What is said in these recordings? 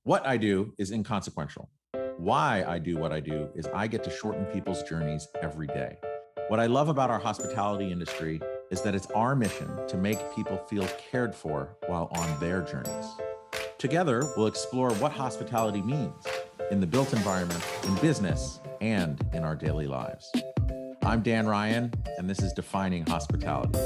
What I do is inconsequential. Why I do what I do is I get to shorten people's journeys every day. What I love about our hospitality industry is that it's our mission to make people feel cared for while on their journeys. Together, we'll explore what hospitality means in the built environment, in business, and in our daily lives. I'm Dan Ryan, and this is Defining Hospitality.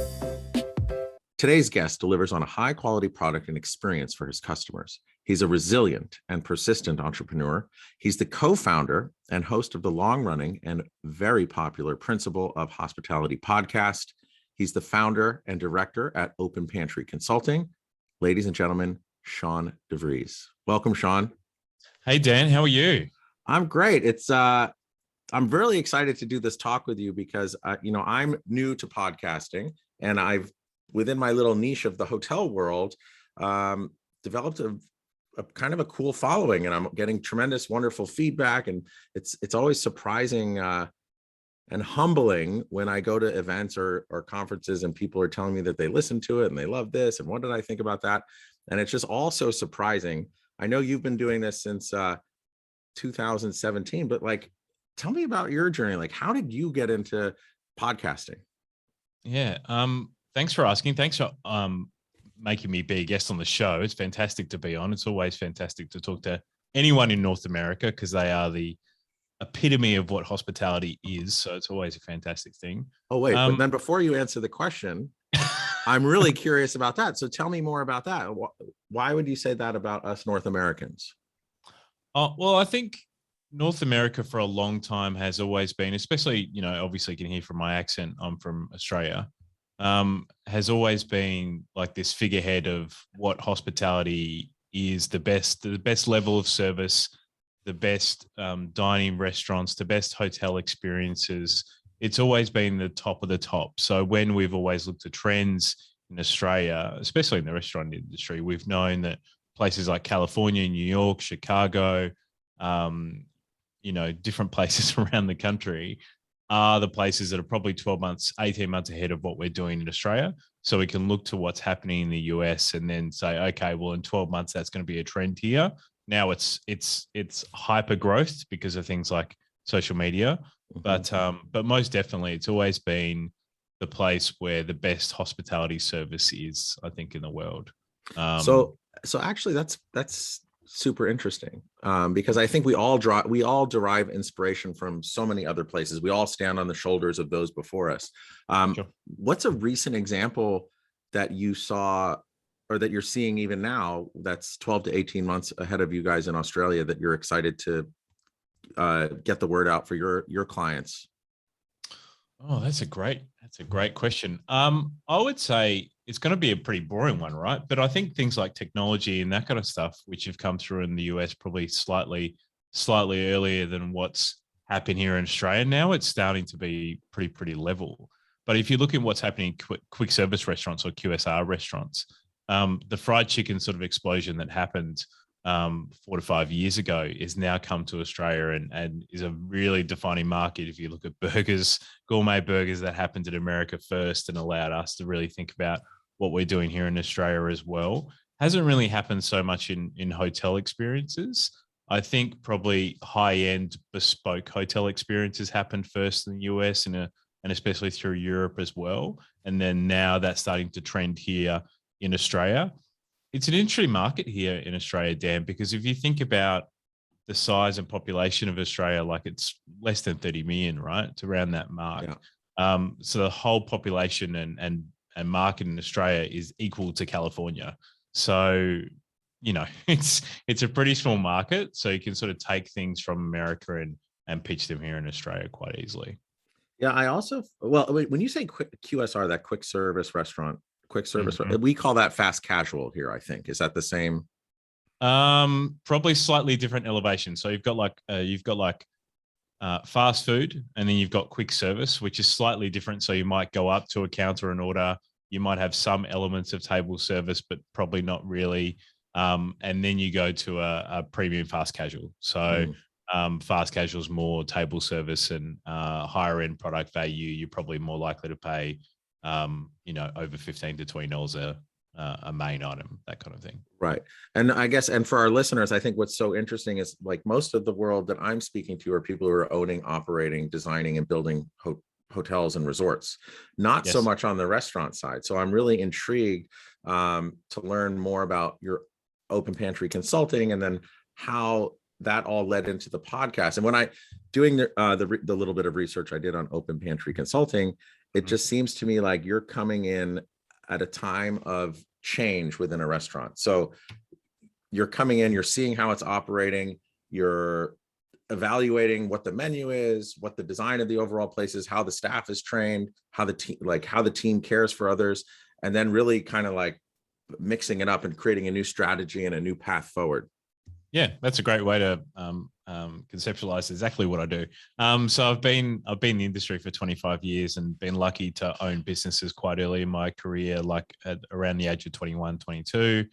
Today's guest delivers on a high-quality product and experience for his customers. He's a resilient and persistent entrepreneur. He's the co-founder and host of the long-running and very popular Principle of Hospitality podcast. He's the founder and director at Open Pantry Consulting. Ladies and gentlemen, Shaun de Vries. Welcome, Shaun. Hey, Dan, how are you? I'm great. I'm really excited to do this talk with you because, I'm new to podcasting, and I've, within my little niche of the hotel world, developed a kind of a cool following, and I'm getting tremendous, wonderful feedback. And it's always surprising and humbling when I go to events or conferences and people are telling me that they listen to it and they love this. And what did I think about that? And it's just all so surprising. I know you've been doing this since 2017, but tell me about your journey. How did you get into podcasting? Yeah. Thanks for asking. Thanks for making me be a guest on the show. It's fantastic to be on. It's always fantastic to talk to anyone in North America because they are the epitome of what hospitality is. So it's always a fantastic thing. Oh, wait. But then before you answer the question, I'm really curious about that. So tell me more about that. Why would you say that about us North Americans? Well, I think North America for a long time has always been, especially, obviously you can hear from my accent, I'm from Australia, has always been like this figurehead of what hospitality is, the best level of service, the best dining restaurants, the best hotel experiences. It's always been the top of the top. So when we've always looked at trends in Australia, especially in the restaurant industry, we've known that places like California, New York, Chicago, different places around the country are the places that are probably 12 months, 18 months ahead of what we're doing in Australia. So we can look to what's happening in the US and then say, okay, well, in 12 months, that's going to be a trend here. Now it's hyper growth because of things like social media. Mm-hmm. But most definitely, it's always been the place where the best hospitality service is, I think, in the world. So actually, that's super interesting because I think we all derive inspiration from so many other places. We all stand on the shoulders of those before us. Sure. What's a recent example that you saw or that you're seeing even now that's 12 to 18 months ahead of you guys in Australia that you're excited to get the word out for your clients? Oh, that's a great question. I would say it's going to be a pretty boring one, right? But I think things like technology and that kind of stuff, which have come through in the US probably slightly earlier than what's happened here in Australia. Now it's starting to be pretty level. But if you look at what's happening in quick service restaurants or QSR restaurants, the fried chicken sort of explosion that happened 4 to 5 years ago is now come to Australia and is a really defining market. If you look at burgers, gourmet burgers that happened in America first and allowed us to really think about what we're doing here in Australia as well, hasn't really happened so much in hotel experiences. I think probably high-end bespoke hotel experiences happened first in the US and especially through Europe as well. And then now that's starting to trend here in Australia. It's an interesting market here in Australia, Dan, because if you think about the size and population of Australia, it's less than 30 million, right? It's around that mark. Yeah. So the whole population and market in Australia is equal to California. So, it's a pretty small market. So you can sort of take things from America and pitch them here in Australia quite easily. Yeah, I also, when you say QSR, that quick service restaurant, mm-hmm. We call that fast casual here, I think. Is that the same? Probably slightly different elevation. So you've got fast food, and then you've got quick service, which is slightly different. So you might go up to a counter and order. You might have some elements of table service, but probably not really. And then you go to a premium fast casual. So fast casual is more table service and higher end product value. You're probably more likely to pay over $15 to $20 a main item, that kind of thing. Right. And I guess, and for our listeners, I think what's so interesting is like most of the world that I'm speaking to are people who are owning, operating, designing, and building hotels and resorts, not so Yes. much on the restaurant side. So I'm really intrigued to learn more about your Open Pantry Consulting and then how that all led into the podcast. And when I doing the little bit of research I did on Open Pantry Consulting, it just seems to me like you're coming in at a time of change within a restaurant. So you're coming in, you're seeing how it's operating, you're evaluating what the menu is, what the design of the overall place is, how the staff is trained, how the team, like how the team cares for others, and then really kind of like mixing it up and creating a new strategy and a new path forward. Yeah, that's a great way to conceptualize exactly what I do. So I've been in the industry for 25 years and been lucky to own businesses quite early in my career, like at around the age of 21, 22.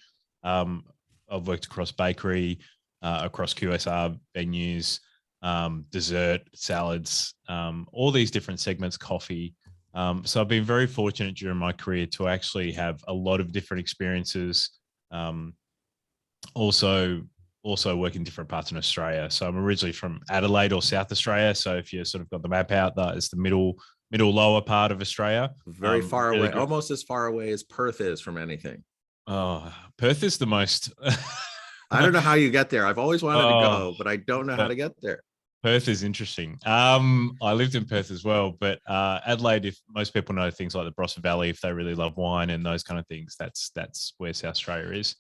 I've worked across bakery, across QSR venues, dessert, salads, all these different segments, coffee. So I've been very fortunate during my career to actually have a lot of different experiences. Also work in different parts in Australia. So I'm originally from Adelaide or South Australia. So if you sort of got the map out, that is the middle lower part of Australia. Very far away, almost as far away as Perth is from anything. Oh, Perth is the most. I don't know how you get there. I've always wanted to go, but I don't know how to get there. Perth is interesting. I lived in Perth as well, but Adelaide, if most people know things like the Barossa Valley, if they really love wine and those kind of things, that's where South Australia is.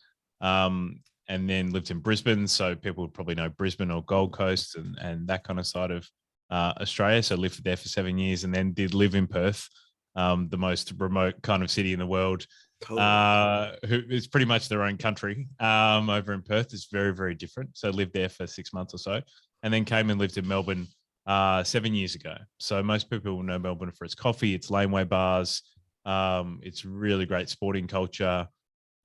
And then lived in Brisbane, so people would probably know Brisbane or Gold Coast and that kind of side of Australia. So lived there for 7 years, and then did live in Perth, the most remote kind of city in the world. Totally. Who is pretty much their own country. Over in Perth, it's very, very different. So lived there for 6 months or so, and then came and lived in Melbourne 7 years ago. So most people will know Melbourne for its coffee, its laneway bars. It's really great sporting culture.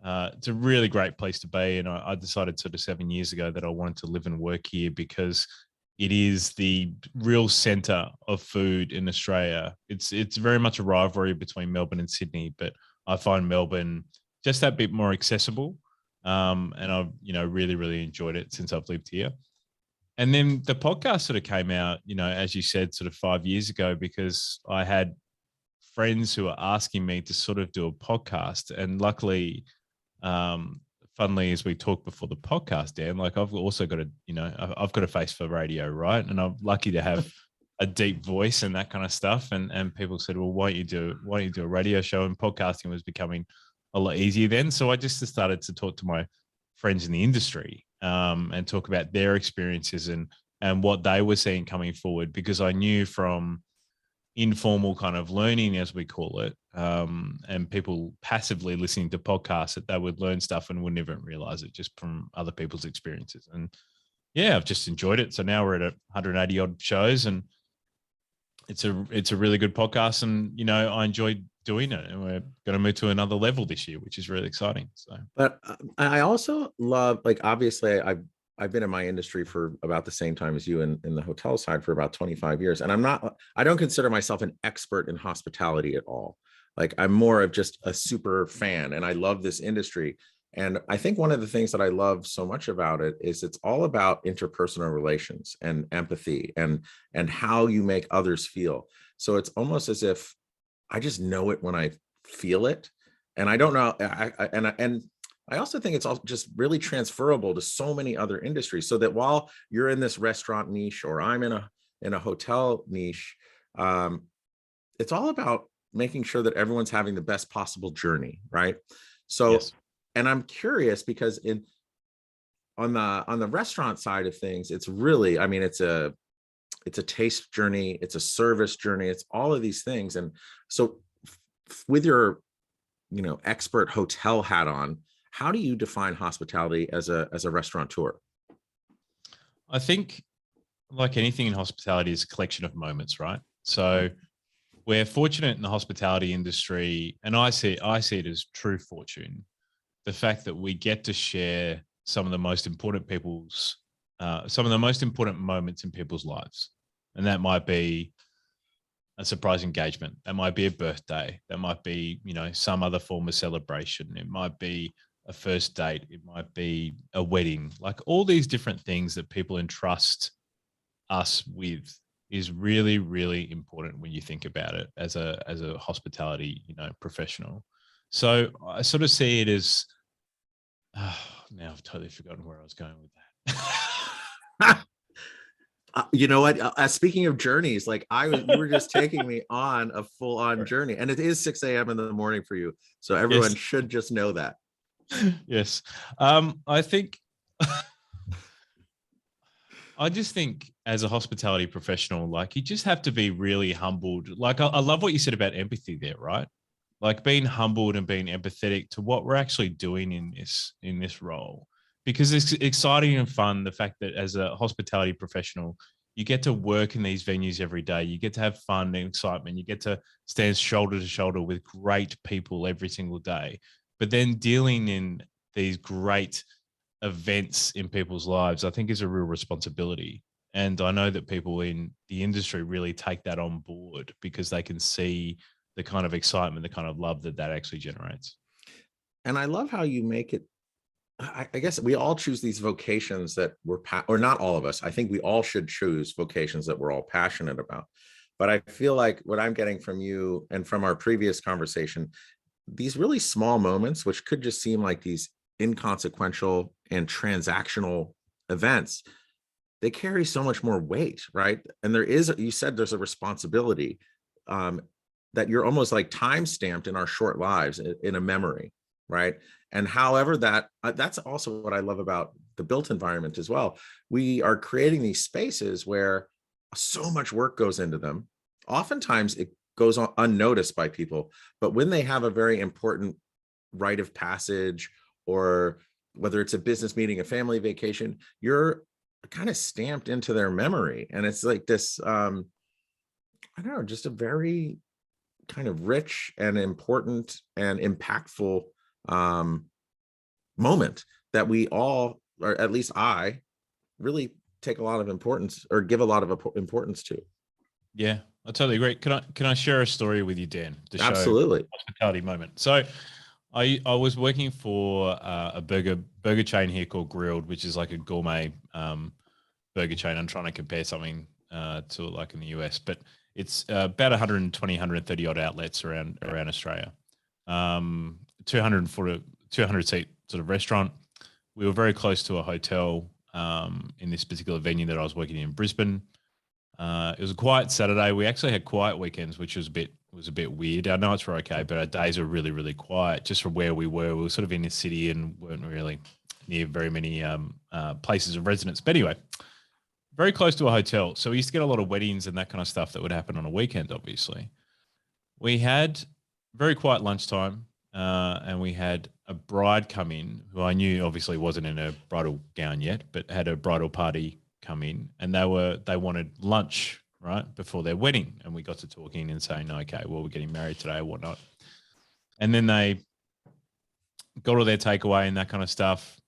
It's a really great place to be. And I decided sort of 7 years ago that I wanted to live and work here because it is the real center of food in Australia. It's very much a rivalry between Melbourne and Sydney, but I find Melbourne just that bit more accessible. And I've, really, really enjoyed it since I've lived here. And then the podcast sort of came out, as you said, sort of 5 years ago, because I had friends who were asking me to sort of do a podcast. And luckily, funnily, as we talked before the podcast, Dan, like I've also got I've got a face for radio, right? And I'm lucky to have a deep voice and that kind of stuff. And people said, well, why don't you do a radio show? And podcasting was becoming a lot easier then. So I just started to talk to my friends in the industry and talk about their experiences and what they were seeing coming forward, because I knew from informal kind of learning, as we call it, and people passively listening to podcasts, that they would learn stuff and wouldn't even realize it just from other people's experiences. And yeah, I've just enjoyed it. So now we're at 180 odd shows, and it's a really good podcast. And I enjoyed doing it, and we're going to move to another level this year, which is really exciting. So, but I also love, like, obviously I've been in my industry for about the same time as you in the hotel side for about 25 years. And I don't consider myself an expert in hospitality at all. Like, I'm more of just a super fan, and I love this industry. And I think one of the things that I love so much about it is it's all about interpersonal relations and empathy and how you make others feel. So it's almost as if I just know it when I feel it. And I don't know. I also think it's all just really transferable to so many other industries, so that while you're in this restaurant niche or I'm in a hotel niche, it's all about making sure that everyone's having the best possible journey, right? So, yes. And I'm curious because on the restaurant side of things, it's really, I mean, it's a taste journey, it's a service journey, it's all of these things. And so with your expert hotel hat on, how do you define hospitality as a restaurateur? I think, like anything in hospitality, is a collection of moments, right? So we're fortunate in the hospitality industry, and I see it as true fortune, the fact that we get to share some of the most important moments in people's lives. And that might be a surprise engagement. That might be a birthday. That might be, some other form of celebration. It might be a first date. It might be a wedding. Like all these different things that people entrust us with is really, really important when you think about it as a hospitality, professional. So I sort of see it as, now I've totally forgotten where I was going with that. You know what? Speaking of journeys, like you were just taking me on a full-on journey, and it is 6 a.m. in the morning for you, so everyone should just know that. Yes, I think. I just think as a hospitality professional, like you just have to be really humbled. Like I love what you said about empathy there, right? Like being humbled and being empathetic to what we're actually doing in this role, because it's exciting and fun. The fact that as a hospitality professional, you get to work in these venues every day. You get to have fun and excitement. You get to stand shoulder to shoulder with great people every single day. But then dealing in these great events in people's lives, I think is a real responsibility. And I know that people in the industry really take that on board because they can see the kind of excitement, the kind of love that actually generates. And I love how you make it. I guess we all choose these vocations that or not all of us. I think we all should choose vocations that we're all passionate about. But I feel like what I'm getting from you and from our previous conversation, these really small moments, which could just seem like these inconsequential and transactional events, they carry so much more weight, right? And you said there's a responsibility that you're almost like time stamped in our short lives in a memory, right? And however that's also what I love about the built environment as well. We are creating these spaces where so much work goes into them. Oftentimes it goes on unnoticed by people, but when they have a very important rite of passage, or whether it's a business meeting, a family vacation, you're kind of stamped into their memory. And it's like this, I don't know, just a very kind of rich and important and impactful moment that we all, or at least I, really take a lot of importance or give a lot of importance to. Yeah, I totally agree. Can I share a story with you, Dan? To Absolutely. show hospitality moment. So I was working for a burger chain here called Grilled, which is like a gourmet burger chain. I'm trying to compare something to like in the US, but it's about 120, 130 odd outlets around Australia. 200 seat sort of restaurant. We were very close to a hotel in this particular venue that I was working in Brisbane. It was a quiet Saturday. We actually had quiet weekends, which was a bit weird. Our nights were okay, but our days were really, really quiet just from where we were. We were sort of in the city and weren't really near very many places of residence. But anyway, very close to a hotel. So we used to get a lot of weddings and that kind of stuff that would happen on a weekend, obviously. We had very quiet lunchtime and we had a bride come in who I knew obviously wasn't in a bridal gown yet, but had a bridal party come in, and they wanted lunch right before their wedding, and we got to talking and saying, okay, well, we're getting married today or whatnot, and then they got all their takeaway and that kind of stuff,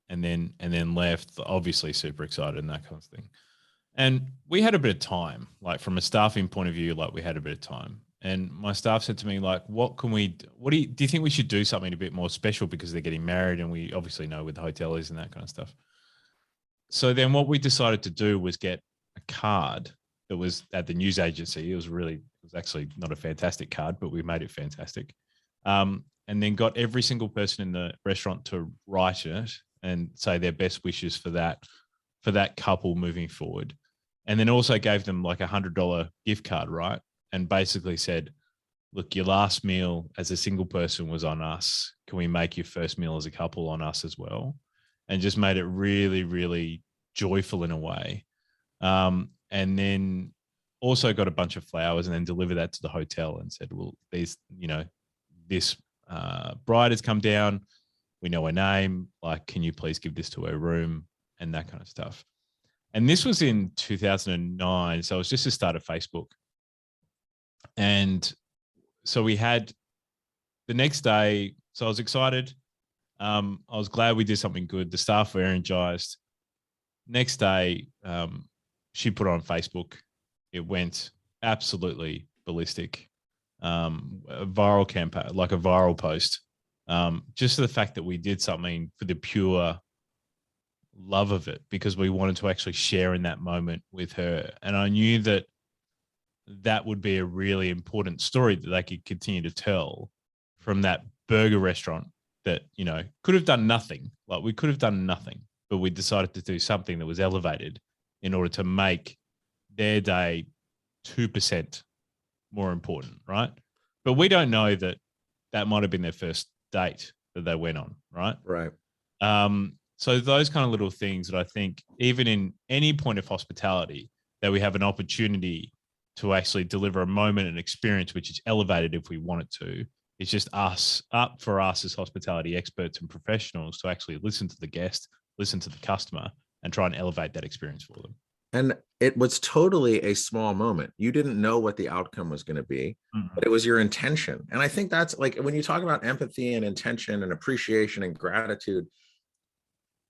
and then left, obviously super excited and that kind of thing. And we had a bit of time, like from a staffing point of view, like we had a bit of time. And my staff said to me, like, what do you think we should do something a bit more special because they're getting married, and we obviously know with the hoteliers and that kind of stuff. So then what we decided to do was get a card that was at the news agency. It was actually not a fantastic card, but we made it fantastic. And then got every single person in the restaurant to write it and say their best wishes for that couple moving forward. And then also gave them like $100 gift card, right? And basically said, look, your last meal as a single person was on us. Can we make your first meal as a couple on us as well? And just made it really, really joyful in a way. And then also got a bunch of flowers and then delivered that to the hotel and said, well, this bride has come down. We know her name. Like, can you please give this to her room and that kind of stuff? And this was in 2009. So it was just the start of Facebook. And so we had the next day. So I was excited. I was glad we did something good. The staff were energized. Next day, she put it on Facebook. It went absolutely ballistic. A viral campaign, like a viral post. Just the fact that we did something for the pure love of it, because we wanted to actually share in that moment with her. And I knew that that would be a really important story that they could continue to tell from that burger restaurant that, you know, could have done nothing. Like, we could have done nothing, but we decided to do something that was elevated in order to make their day 2% more important, right? But we don't know that that might have been their first date that they went on, right? Right. So those kind of little things that I think, even in any point of hospitality, that we have an opportunity to actually deliver a moment and experience which is elevated if we want it to. It's just up for us as hospitality experts and professionals to actually listen to the guest, listen to the customer, and try and elevate that experience for them. And it was totally a small moment. You didn't know what the outcome was going to be, but it was your intention. And I think that's like, when you talk about empathy and intention and appreciation and gratitude,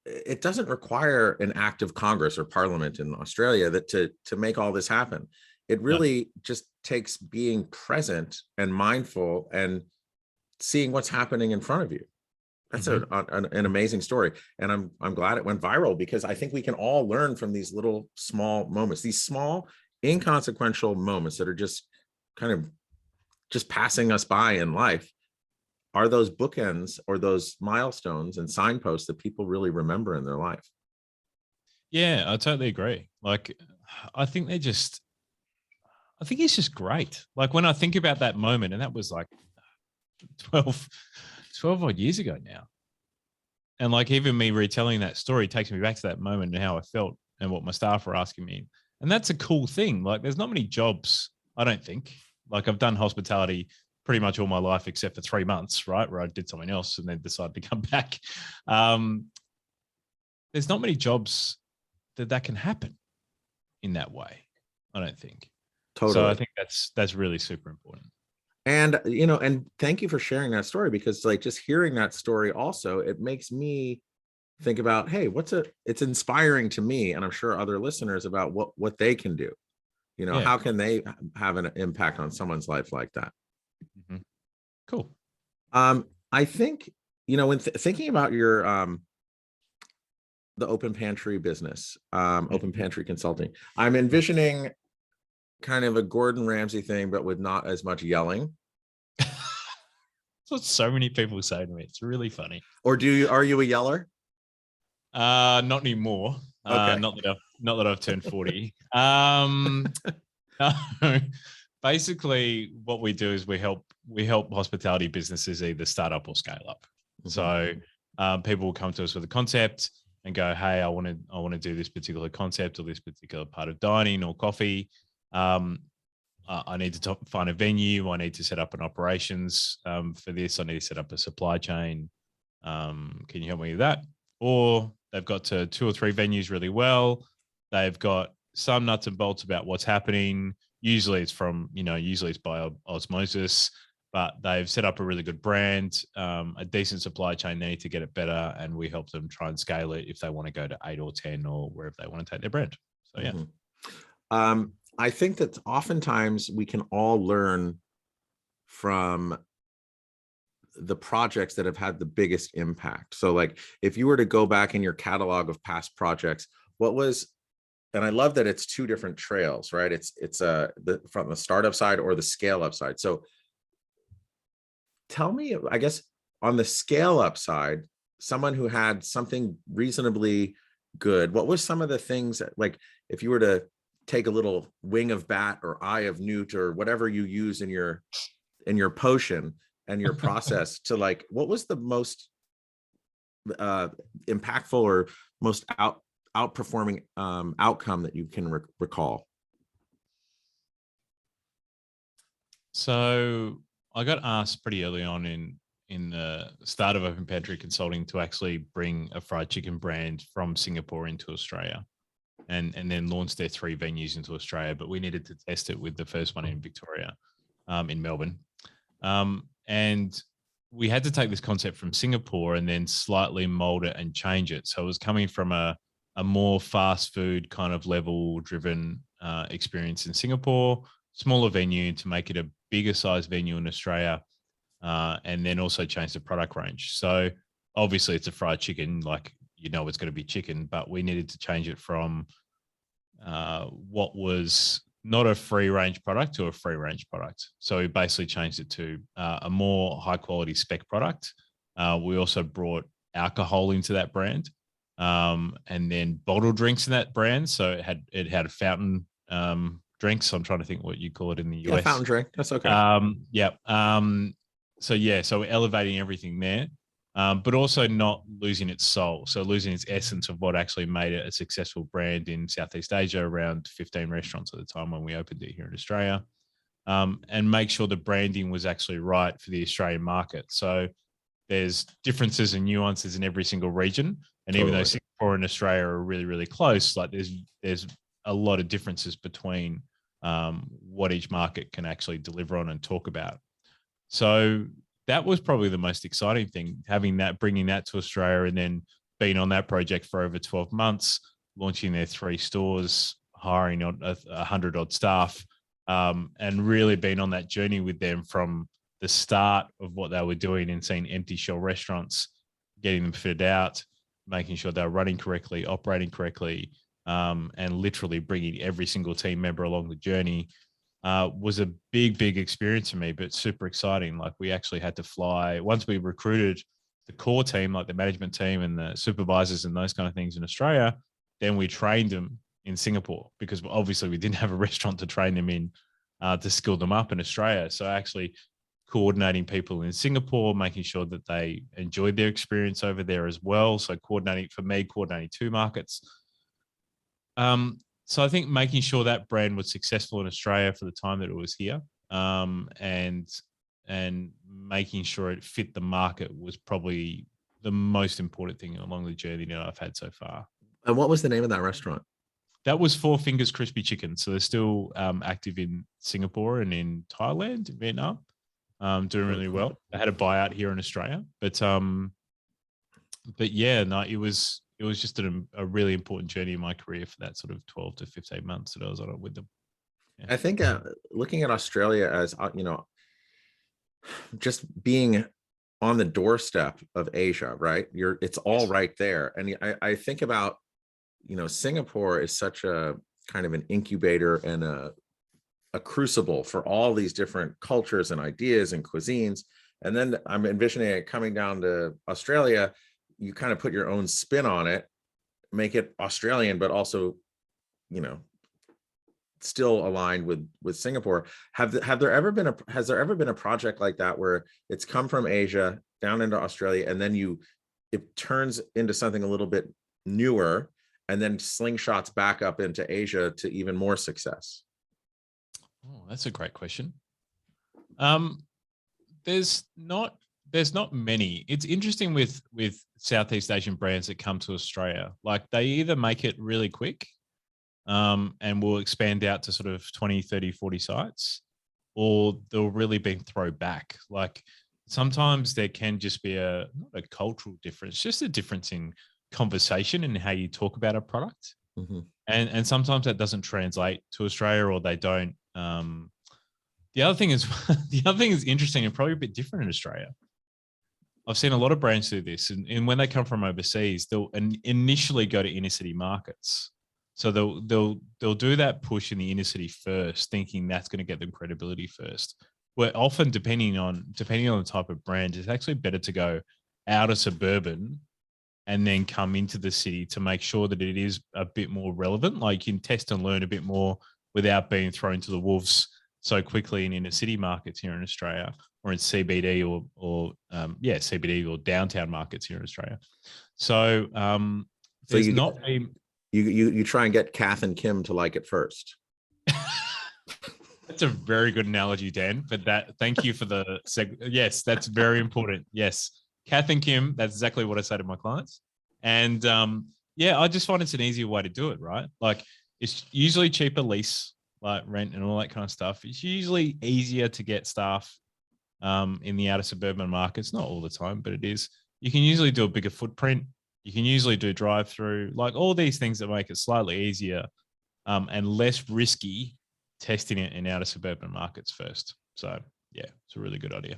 it doesn't require an act of Congress or Parliament in Australia that to make all this happen. It really just takes being present and mindful and seeing what's happening in front of you. That's an amazing story. And I'm glad it went viral, because I think we can all learn from these little small moments, these small inconsequential moments that are just kind of just passing us by in life, are those bookends or those milestones and signposts that people really remember in their life. Yeah, I totally agree. Like, I think it's just great. Like, when I think about that moment, and that was like 12 odd years ago now. And like, even me retelling that story takes me back to that moment and how I felt and what my staff were asking me. And that's a cool thing. Like, there's not many jobs, I don't think. Like, I've done hospitality pretty much all my life, except for 3 months, right, where I did something else and then decided to come back. There's not many jobs that can happen in that way, I don't think. Totally. So I think that's really super important. And, you know, and thank you for sharing that story, because like, just hearing that story also, it makes me think about, hey, it's inspiring to me, and I'm sure other listeners, about what they can do. You know, how can they have an impact on someone's life like that? Cool. I think, you know, when thinking about your the Open Pantry business, Open Pantry Consulting, I'm envisioning kind of a Gordon Ramsay thing, but with not as much yelling. That's what so many people say to me. It's really funny. Or are you a yeller? Not anymore. Okay. Not that I've turned 40. No. Basically, what we do is we help hospitality businesses either start up or scale up. So people will come to us with a concept and go, hey, I want to do this particular concept or this particular part of dining or coffee. I need to find a venue. I need to set up an operations for this. I need to set up a supply chain. Can you help me with that? Or they've got to 2 or 3 venues really well. They've got some nuts and bolts about what's happening. Usually it's by osmosis, but they've set up a really good brand, a decent supply chain. They need to get it better, and we help them try and scale it if they want to go to 8 or 10 or wherever they want to take their brand. So yeah. I think that oftentimes we can all learn from the projects that have had the biggest impact. So like, if you were to go back in your catalog of past projects, and I love that it's 2 different trails, right? It's from the startup side or the scale up side. So tell me, I guess, on the scale up side, someone who had something reasonably good, what was some of the things that, like, if you were to take a little wing of bat or eye of newt or whatever you use in your potion and your process to, like, what was the most impactful or most outperforming outcome that you can recall? So I got asked pretty early on in the start of Open Pantry Consulting to actually bring a fried chicken brand from Singapore into Australia, and then launch their 3 venues into Australia. But we needed to test it with the first one in Victoria, in Melbourne. And we had to take this concept from Singapore and then slightly mold it and change it. So it was coming from a more fast food kind of level driven experience in Singapore. smaller venue to make it a bigger size venue in Australia, and then also change the product range. So obviously it's a fried chicken, like, it's going to be chicken, but we needed to change it from what was not a free range product to a free range product. So we basically changed it to a more high quality spec product. We also brought alcohol into that brand, and then bottled drinks in that brand. So it had a fountain drinks. So I'm trying to think what you call it in the US. Yeah, fountain drink. That's okay. So we're elevating everything there. But also not losing its soul. So losing its essence of what actually made it a successful brand in Southeast Asia, around 15 restaurants at the time when we opened it here in Australia, and make sure the branding was actually right for the Australian market. So there's differences and nuances in every single region. And even though Singapore and Australia are really, really close, like there's a lot of differences between what each market can actually deliver on and talk about. So that was probably the most exciting thing, bringing that to Australia, and then being on that project for over 12 months, launching their 3 stores, hiring 100 odd staff, and really being on that journey with them from the start of what they were doing and seeing empty shell restaurants, getting them fitted out, making sure they were running correctly, operating correctly, and literally bringing every single team member along the journey. Was a big experience for me, but super exciting. Like, we actually had to fly, once we recruited the core team, like the management team and the supervisors and those kind of things in Australia, then we trained them in Singapore, because obviously we didn't have a restaurant to train them in, to skill them up in Australia. So actually coordinating people in Singapore, making sure that they enjoyed their experience over there as well. So coordinating 2 markets. So I think making sure that brand was successful in Australia for the time that it was here, and making sure it fit the market, was probably the most important thing along the journey that I've had so far. And what was the name of that restaurant? That was Four Fingers Crispy Chicken. So they're still active in Singapore and in Thailand, Vietnam, doing really well. They had a buyout here in Australia, but yeah, no, it was just a really important journey in my career for that sort of 12 to 15 months that I was on it with them. Yeah. I think looking at Australia as, just being on the doorstep of Asia, right? It's all right there. And I think about, Singapore is such a kind of an incubator and a crucible for all these different cultures and ideas and cuisines. And then I'm envisioning it coming down to Australia. You kind of put your own spin on it, make it Australian, but also, still aligned with Singapore. Has there ever been a project like that where it's come from Asia down into Australia, and then it turns into something a little bit newer, and then slingshots back up into Asia to even more success? Oh, that's a great question. There's not many. It's interesting with Southeast Asian brands that come to Australia. Like, they either make it really quick, and will expand out to sort of 20, 30, 40 sites, or they'll really be thrown back. Like, sometimes there can just be not a cultural difference, just a difference in conversation and how you talk about a product. Mm-hmm. And sometimes that doesn't translate to Australia, or they don't. The other thing is interesting and probably a bit different in Australia. I've seen a lot of brands do this, and when they come from overseas, they'll initially go to inner city markets. So they'll do that push in the inner city first, thinking that's going to get them credibility first. Where often, depending on the type of brand, it's actually better to go out of suburban and then come into the city to make sure that it is a bit more relevant. Like, you can test and learn a bit more without being thrown to the wolves so quickly in inner city markets here in Australia, or in CBD or CBD or downtown markets here in Australia. So there's not been. You try and get Kath and Kim to like it first. That's a very good analogy, Dan. But thank you for the yes, that's very important. Yes, Kath and Kim. That's exactly what I say to my clients. And I just find it's an easier way to do it, right? Like, it's usually cheaper lease, like rent and all that kind of stuff. It's usually easier to get staff in the outer suburban markets. Not all the time, but it is. You can usually do a bigger footprint. You can usually do drive-through, like all these things that make it slightly easier and less risky testing it in outer suburban markets first. So yeah, it's a really good idea.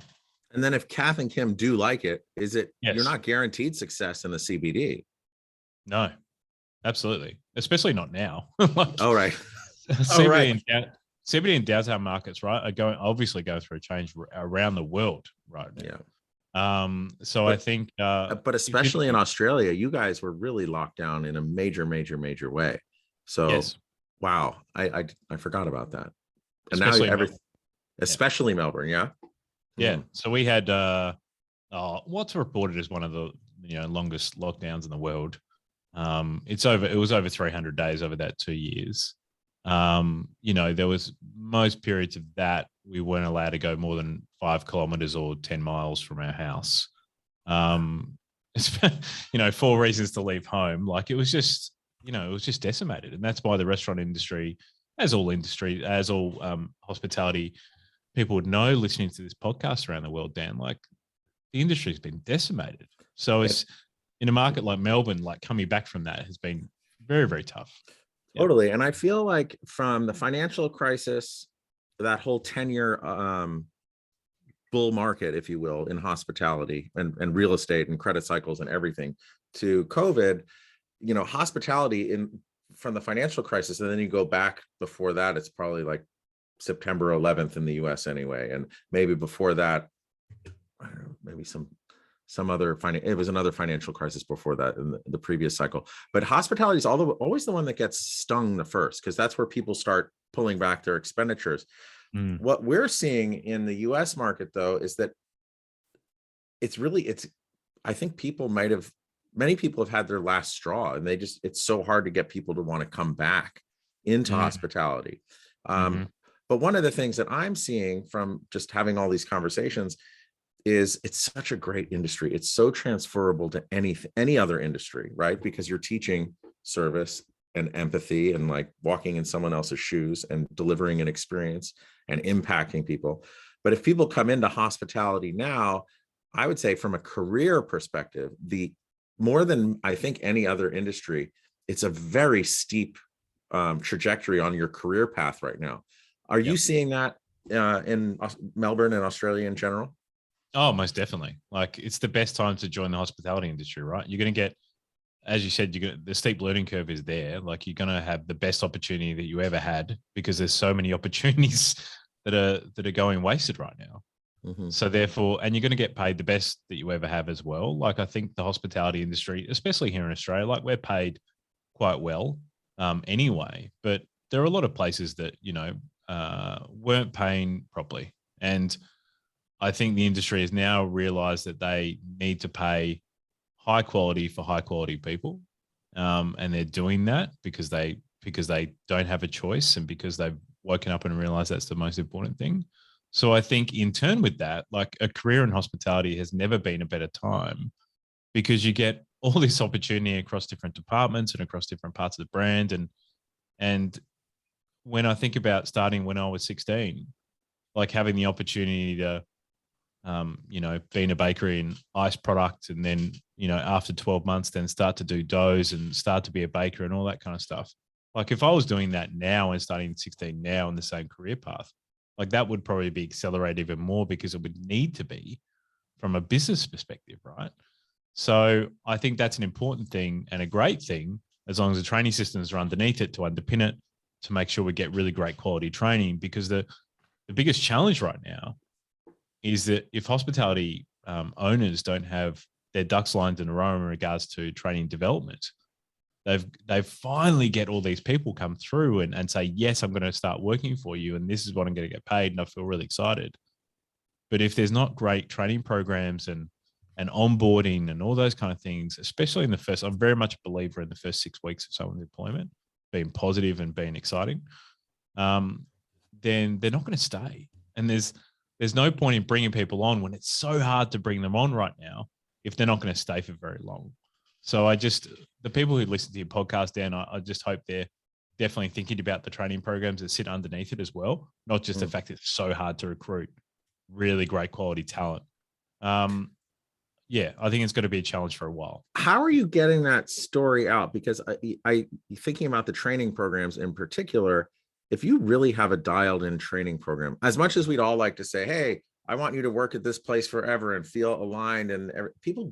And then if Kath and Kim do like it, you're Yes. not guaranteed success in the CBD. No, absolutely. Especially not now. Like, Oh, right. CBD and downtown markets, right, are obviously going through a change around the world right now. Yeah. So I think, but especially in Australia, you guys were really locked down in a major way. So, yes. Wow, I forgot about that. And Especially now everything, especially Melbourne, yeah. Yeah. So we had what's reported as one of the longest lockdowns in the world. It was over 300 days over that 2 years. There was most periods of that we weren't allowed to go more than 5 kilometers or 10 miles from our house. For reasons to leave home. Like, it was just decimated. And that's why the restaurant industry, as all hospitality people would know listening to this podcast around the world, Dan, like, the industry's been decimated. So it's in a market like Melbourne, like, coming back from that has been very, very tough. Totally. And I feel like from the financial crisis, that whole 10-year bull market, if you will, in hospitality and real estate and credit cycles and everything, to COVID, hospitality from the financial crisis, and then you go back before that, it's probably like September 11th in the US anyway. And maybe before that, I don't know, maybe some other it was another financial crisis before that in the previous cycle. But hospitality is always the one that gets stung the first, because that's where people start pulling back their expenditures. What we're seeing in the US market, though, is that I think many people have had their last straw, and it's so hard to get people to want to come back into hospitality. But one of the things that I'm seeing from just having all these conversations is it's such a great industry. It's so transferable to any other industry, right? Because you're teaching service and empathy and like walking in someone else's shoes and delivering an experience and impacting people. But if people come into hospitality now, I would say from a career perspective, more than I think any other industry, it's a very steep trajectory on your career path right now. Are you seeing that in Melbourne and Australia in general? Oh, most definitely. Like, it's the best time to join the hospitality industry, right? You're going to get, as you said, the steep learning curve is there. Like, you're going to have the best opportunity that you ever had, because there's so many opportunities that are going wasted right now. So therefore, and you're going to get paid the best that you ever have as well. Like, I think the hospitality industry, especially here in Australia, like, we're paid quite well anyway, but there are a lot of places that, weren't paying properly. And I think the industry has now realized that they need to pay high quality for high quality people. And they're doing that because they don't have a choice, and because they've woken up and realized that's the most important thing. So I think in turn with that, like, a career in hospitality has never been a better time, because you get all this opportunity across different departments and across different parts of the brand. And when I think about starting when I was 16, like, having the opportunity to, be in a bakery and ice product, and then, after 12 months, then start to do doughs and start to be a baker and all that kind of stuff. Like, if I was doing that now and starting at 16 now in the same career path, like, that would probably be accelerated even more, because it would need to be from a business perspective, right? So I think that's an important thing and a great thing, as long as the training systems are underneath it to underpin it, to make sure we get really great quality training. Because the biggest challenge right now is that if hospitality owners don't have their ducks lined in a row in regards to training development, they've finally get all these people come through and say, yes, I'm going to start working for you, and this is what I'm going to get paid, and I feel really excited. But if there's not great training programs and onboarding and all those kind of things, especially in the first, I'm very much a believer in the first 6 weeks of someone's employment being positive and being exciting, then they're not going to stay. And there's no point in bringing people on when it's so hard to bring them on right now if they're not going to stay for very long. So the people who listen to your podcast, Dan, I just hope they're definitely thinking about the training programs that sit underneath it as well, not just the fact that it's so hard to recruit really great quality talent. Yeah, I think it's going to be a challenge for a while. How are you getting that story out? Because I thinking about the training programs in particular, if you really have a dialed in training program, as much as we'd all like to say, hey, I want you to work at this place forever and feel aligned, and people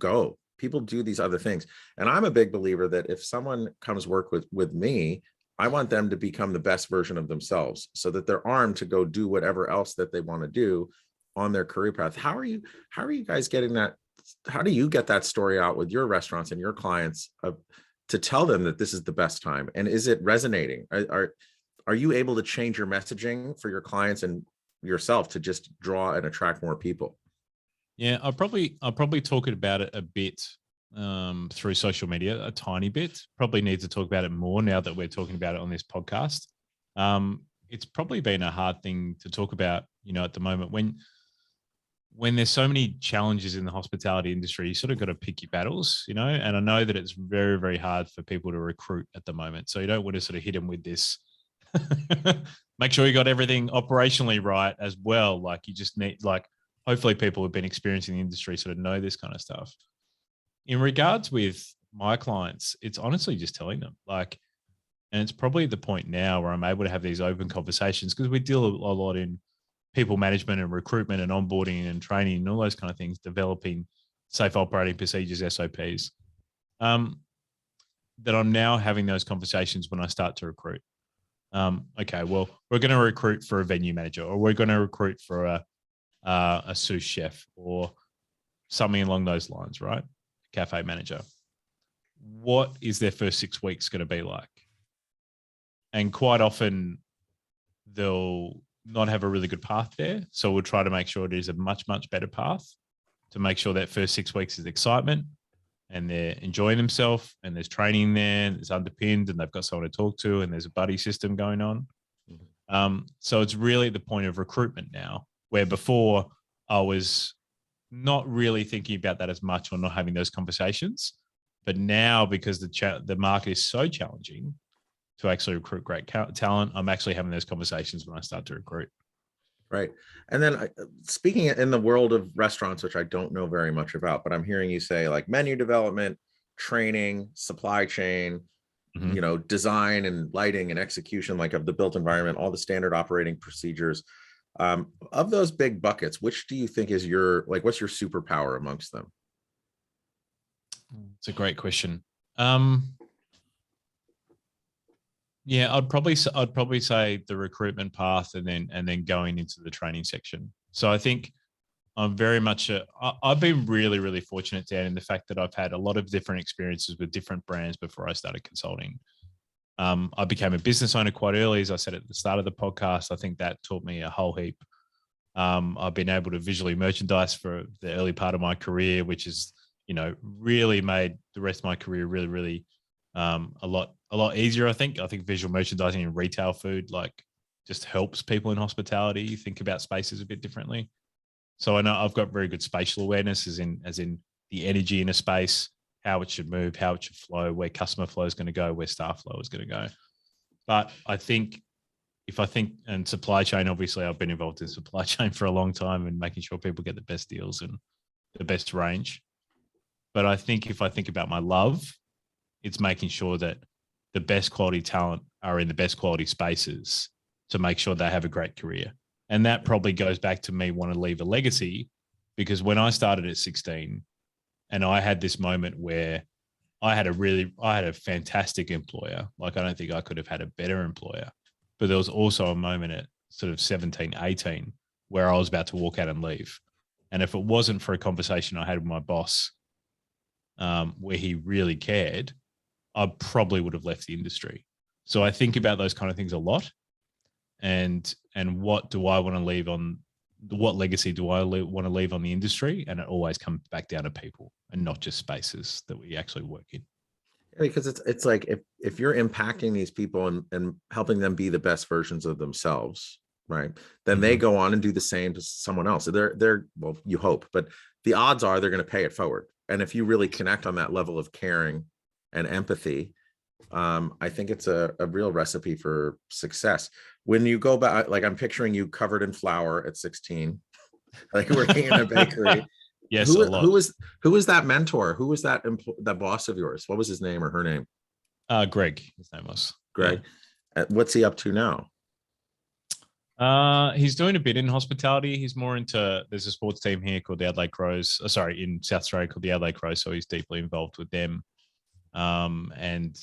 do these other things. And I'm a big believer that if someone comes work with me, I want them to become the best version of themselves so that they're armed to go do whatever else that they want to do on their career path. How are you guys getting that? How do you get that story out with your restaurants and your clients to tell them that this is the best time? And is it resonating? Are you able to change your messaging for your clients and yourself to just draw and attract more people? Yeah, I'll probably talk about it a bit through social media, a tiny bit. Probably need to talk about it more now that we're talking about it on this podcast. It's probably been a hard thing to talk about, at the moment when there's so many challenges in the hospitality industry. You sort of got to pick your battles, and I know that it's very, very hard for people to recruit at the moment. So you don't want to sort of hit them with this. Make sure you got everything operationally right as well. Like you just need, hopefully people who've been experiencing the industry sort of know this kind of stuff. In regards with my clients, it's honestly just telling them, and it's probably the point now where I'm able to have these open conversations, because we deal a lot in people management and recruitment and onboarding and training and all those kind of things, developing safe operating procedures, SOPs, that I'm now having those conversations when I start to recruit. Okay, well, we're going to recruit for a venue manager, or we're going to recruit for a sous chef or something along those lines, right? Cafe manager. What is their first 6 weeks going to be like? And quite often they'll not have a really good path there. So we'll try to make sure it is a much, much better path to make sure that first 6 weeks is excitement and they're enjoying themselves and there's training there and it's underpinned and they've got someone to talk to and there's a buddy system going on. So it's really the point of recruitment now, where before I was not really thinking about that as much or not having those conversations. But now, because the market is so challenging to actually recruit great talent, I'm actually having those conversations when I start to recruit. Right. And then speaking in the world of restaurants, which I don't know very much about, but I'm hearing you say like menu development, training, supply chain, design and lighting and execution, like of the built environment, all the standard operating procedures. Of those big buckets, which do you think is what's your superpower amongst them? It's a great question. Yeah, I'd probably say the recruitment path and then going into the training section. So I think I'm very much I've been really, really fortunate, Dan, in the fact that I've had a lot of different experiences with different brands before I started consulting. I became a business owner quite early, as I said at the start of the podcast. I think that taught me a whole heap. I've been able to visually merchandise for the early part of my career, which is, really made the rest of my career really, really a lot easier. I think visual merchandising in retail food just helps people in hospitality think about spaces a bit differently. So I know I've got very good spatial awareness, as in the energy in a space, how it should move, how it should flow, where customer flow is going to go, where staff flow is going to go. But I think and supply chain, obviously I've been involved in supply chain for a long time and making sure people get the best deals and the best range. But I think if I think about my love, it's making sure that the best quality talent are in the best quality spaces to make sure they have a great career. And that probably goes back to me wanting to leave a legacy, because when I started at 16 and I had this moment where I had a fantastic employer. I don't think I could have had a better employer. But there was also a moment at sort of 17, 18 where I was about to walk out and leave. And if it wasn't for a conversation I had with my boss, where he really cared, I probably would have left the industry. So I think about those kind of things a lot. And what do I want to leave on? What legacy do I want to leave on the industry? And it always comes back down to people and not just spaces that we actually work in. Because it's like if you're impacting these people and helping them be the best versions of themselves, right? Then they go on and do the same to someone else. They're well, you hope, but the odds are they're going to pay it forward. And if you really connect on that level of caring and empathy, I think it's a real recipe for success. When you go back, I'm picturing you covered in flour at 16, working in a bakery. Yes, who was that mentor? Who was that boss of yours? What was his name or her name? Greg, his name was Greg. Yeah. What's he up to now? He's doing a bit in hospitality. He's more into, there's a sports team here called the Adelaide Crows. In South Australia called the Adelaide Crows. So he's deeply involved with them. And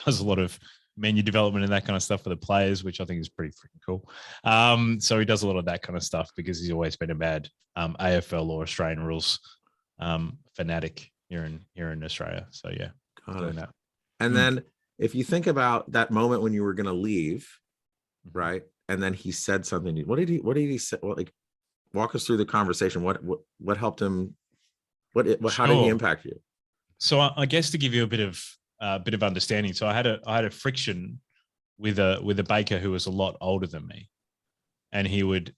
does a lot of menu development and that kind of stuff for the players, which I think is pretty freaking cool. So he does a lot of that kind of stuff because he's always been a mad AFL or Australian rules fanatic here in Australia. So yeah, doing that. And then if you think about that moment when you were going to leave, right? And then he said something. What did he say? Well, like, walk us through the conversation. What helped him? How did he impact you? So I guess to give you a bit of understanding. So I had a friction with a baker who was a lot older than me, and he would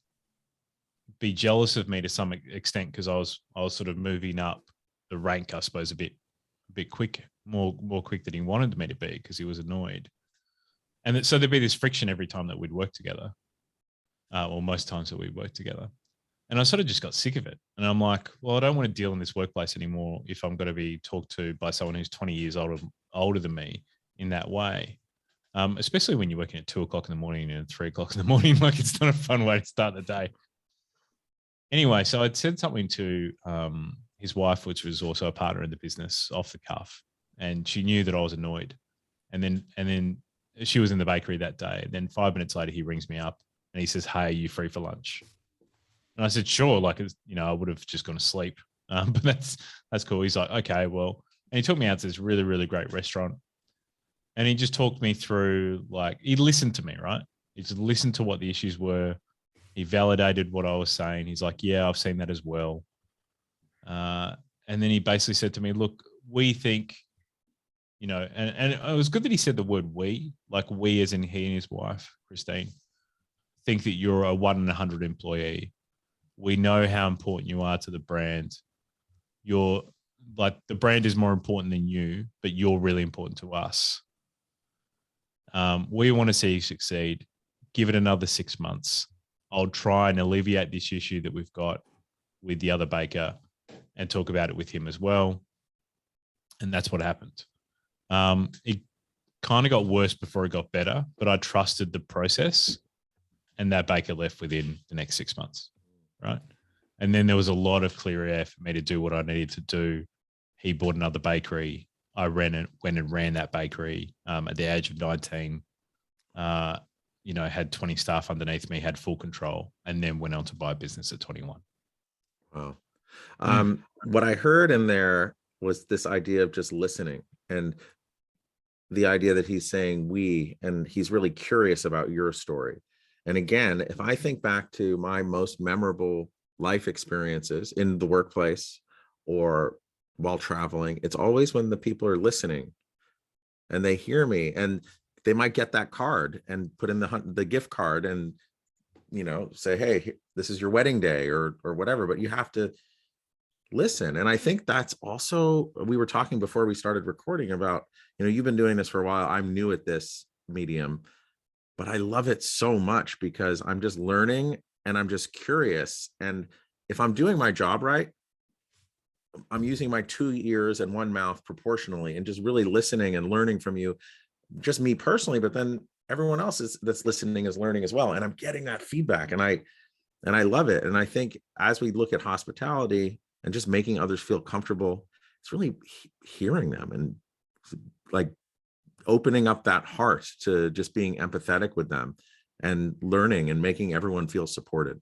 be jealous of me to some extent because I was sort of moving up the rank, I suppose, a bit quick, more quick than he wanted me to be because he was annoyed. And so there'd be this friction every time that we'd work together, or most times that we'd work together. And I sort of just got sick of it. And I'm like, well, I don't want to deal in this workplace anymore if I'm going to be talked to by someone who's 20 years older than me in that way. Especially when you're working at 2 o'clock in the morning and 3 o'clock in the morning, like it's not a fun way to start the day. Anyway, so I'd said something to his wife, which was also a partner in the business, off the cuff. And she knew that I was annoyed. And then she was in the bakery that day. And then 5 minutes later, he rings me up and he says, "Hey, are you free for lunch?" And I said, "Sure." Like, I would have just gone to sleep. But that's cool. He's like, "Okay, well," and he took me out to this really, really great restaurant. And he just talked me through, like, he listened to me, right? He just listened to what the issues were. He validated what I was saying. He's like, "Yeah, I've seen that as well." And then he basically said to me, "Look, we think, and it was good that he said the word we, like we as in he and his wife, Christine, think that you're a 1 in 100 employee. We know how important you are to the brand. You're like, the brand is more important than you, but you're really important to us. We want to see you succeed. Give it another 6 months. I'll try and alleviate this issue that we've got with the other baker and talk about it with him as well." And that's what happened. It kind of got worse before it got better, but I trusted the process, and that baker left within the next 6 months. Right. And then there was a lot of clear air for me to do what I needed to do. He bought another bakery. I went and ran that bakery at the age of 19. Had 20 staff underneath me, had full control, and then went on to buy a business at 21. Wow. What I heard in there was this idea of just listening, and the idea that he's saying we, and he's really curious about your story. And again, if I think back to my most memorable life experiences in the workplace or while traveling, it's always when the people are listening and they hear me, and they might get that card and put in the gift card and, say, "Hey, this is your wedding day," or whatever, but you have to listen. And I think that's also, we were talking before we started recording about, you've been doing this for a while. I'm new at this medium, but I love it so much because I'm just learning and I'm just curious. And if I'm doing my job right, I'm using my 2 ears and 1 mouth proportionally and just really listening and learning from you, just me personally, but then everyone else that's listening is learning as well. And I'm getting that feedback, and I love it. And I think as we look at hospitality and just making others feel comfortable, it's really hearing them and like opening up that heart to just being empathetic with them and learning and making everyone feel supported.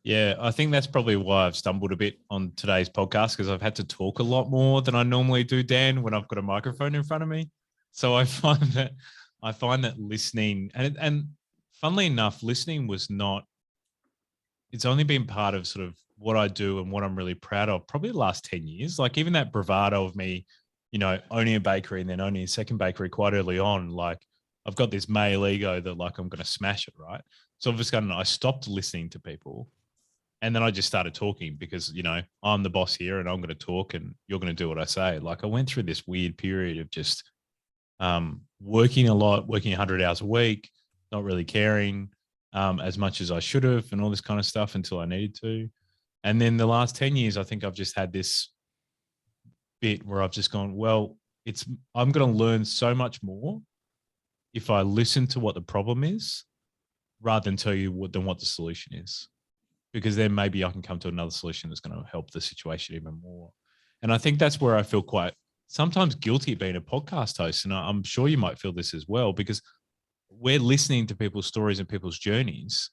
Yeah, I think that's probably why I've stumbled a bit on today's podcast, because I've had to talk a lot more than I normally do, Dan, when I've got a microphone in front of me. So I find that listening, and funnily enough, listening it's only been part of sort of what I do and what I'm really proud of probably the last 10 years. Like, even that bravado of me, owning a bakery and then owning a second bakery quite early on, like, I've got this male ego that, like, I'm going to smash it, right? So all of a sudden I stopped listening to people, and then I just started talking because, I'm the boss here and I'm going to talk and you're going to do what I say. Like, I went through this weird period of just working a lot, working 100 hours a week, not really caring as much as I should have, and all this kind of stuff until I needed to. And then the last 10 years, I think I've just had this bit where I've just gone, well, I'm going to learn so much more if I listen to what the problem is rather than tell you what the solution is, because then maybe I can come to another solution that's going to help the situation even more. And I think that's where I feel quite sometimes guilty being a podcast host. And I'm sure you might feel this as well, because we're listening to people's stories and people's journeys.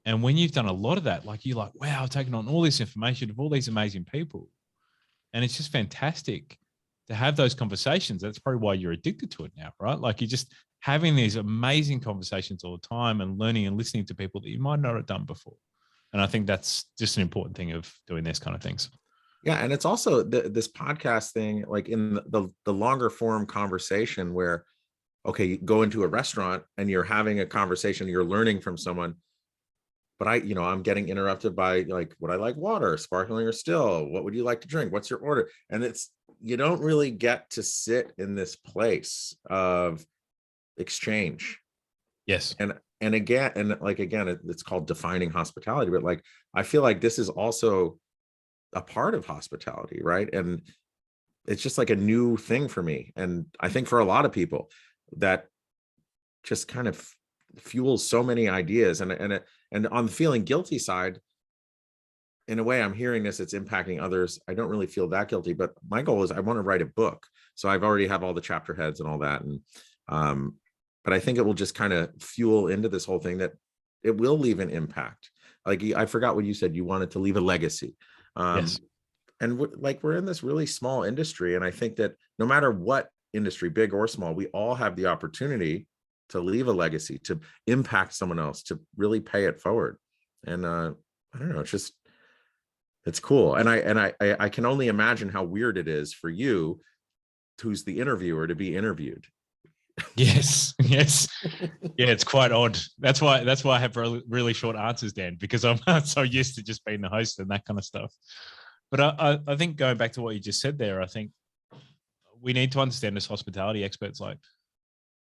And when you've done a lot of that, like you're like, wow, I've taken on all this information of all these amazing people. And it's just fantastic to have those conversations. That's probably why you're addicted to it now, right? Like you're just having these amazing conversations all the time and learning and listening to people that you might not have done before. And I think that's just an important thing of doing this kind of things. Yeah. And it's also this podcast thing, like in the longer form conversation where, okay, you go into a restaurant and you're having a conversation, you're learning from someone, but I'm getting interrupted by like, would I like water, sparkling or still? What would you like to drink? What's your order? And you don't really get to sit in this place of exchange. Yes. And again, it's called defining hospitality, but like, I feel like this is also a part of hospitality, right? And it's just like a new thing for me. And I think for a lot of people that just kind of fuels so many ideas. And on the feeling guilty side, in a way, I'm hearing this, it's impacting others. I don't really feel that guilty, but my goal is I want to write a book. So I've already have all the chapter heads and all that. And, but I think it will just kind of fuel into this whole thing that it will leave an impact. Like, I forgot what you said, you wanted to leave a legacy. Yes. And we're in this really small industry. And I think that no matter what industry, big or small, we all have the opportunity to leave a legacy, to impact someone else, to really pay it forward. And I don't know, it's cool. And I can only imagine how weird it is for you, who's the interviewer, to be interviewed. Yes. Yes. Yeah, it's quite odd. That's why I have really, really short answers, Dan, because I'm so used to just being the host and that kind of stuff. But I think going back to what you just said there, I think we need to understand as hospitality experts, like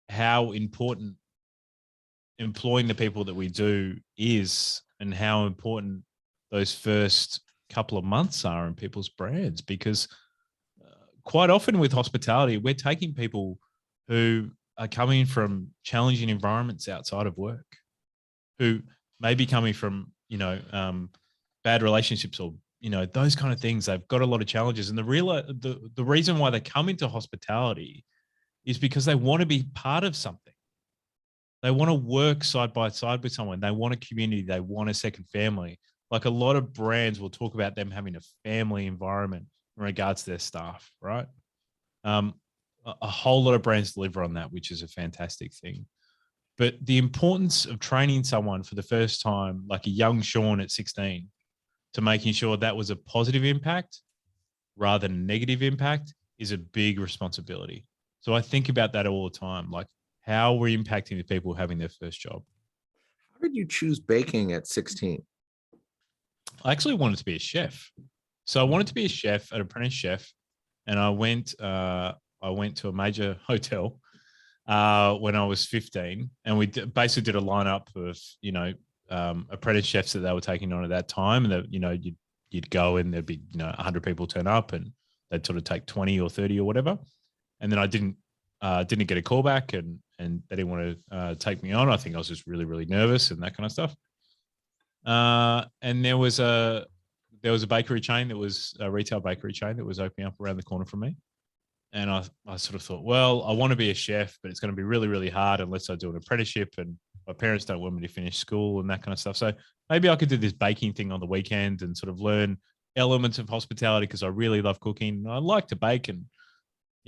how important employing the people that we do is, and how important those first couple of months are in people's brands. Because quite often with hospitality, we're taking people who are coming from challenging environments outside of work, who may be coming from, bad relationships or, those kind of things. They've got a lot of challenges. And the reason why they come into hospitality is because they want to be part of something. They want to work side by side with someone. They want a community. They want a second family. Like a lot of brands will talk about them having a family environment in regards to their staff, right? A whole lot of brands deliver on that, which is a fantastic thing. But the importance of training someone for the first time, like a young Shaun at 16, to making sure that was a positive impact rather than a negative impact is a big responsibility. So I think about that all the time, like how we're impacting the people having their first job. How did you choose baking at 16? I actually wanted to be a chef. So I wanted to be a chef, an apprentice chef. And I went to a major hotel when I was 15, and we basically did a lineup of, apprentice chefs that they were taking on at that time. And that, you'd go and there'd be, 100 people turn up and they'd sort of take 20 or 30 or whatever. And then I didn't get a call back, and they didn't want to take me on. I think I was just really, really nervous and that kind of stuff. And there was a bakery chain that was a retail bakery chain that was opening up around the corner from me. And I sort of thought, well, I want to be a chef, but it's going to be really, really hard unless I do an apprenticeship, and my parents don't want me to finish school and that kind of stuff. So maybe I could do this baking thing on the weekend and sort of learn elements of hospitality, because I really love cooking. I like to bake, and,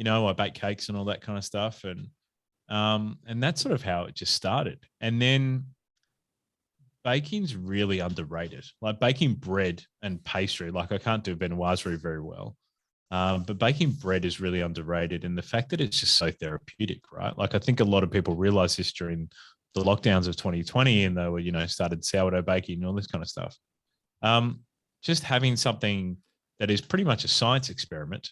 I bake cakes and all that kind of stuff. And that's sort of how it just started. And then baking's really underrated. Like baking bread and pastry, like I can't do benoiserie very well. But baking bread is really underrated, and the fact that it's just so therapeutic, right? Like I think a lot of people realize this during the lockdowns of 2020, and they were, started sourdough baking and all this kind of stuff. Just having something that is pretty much a science experiment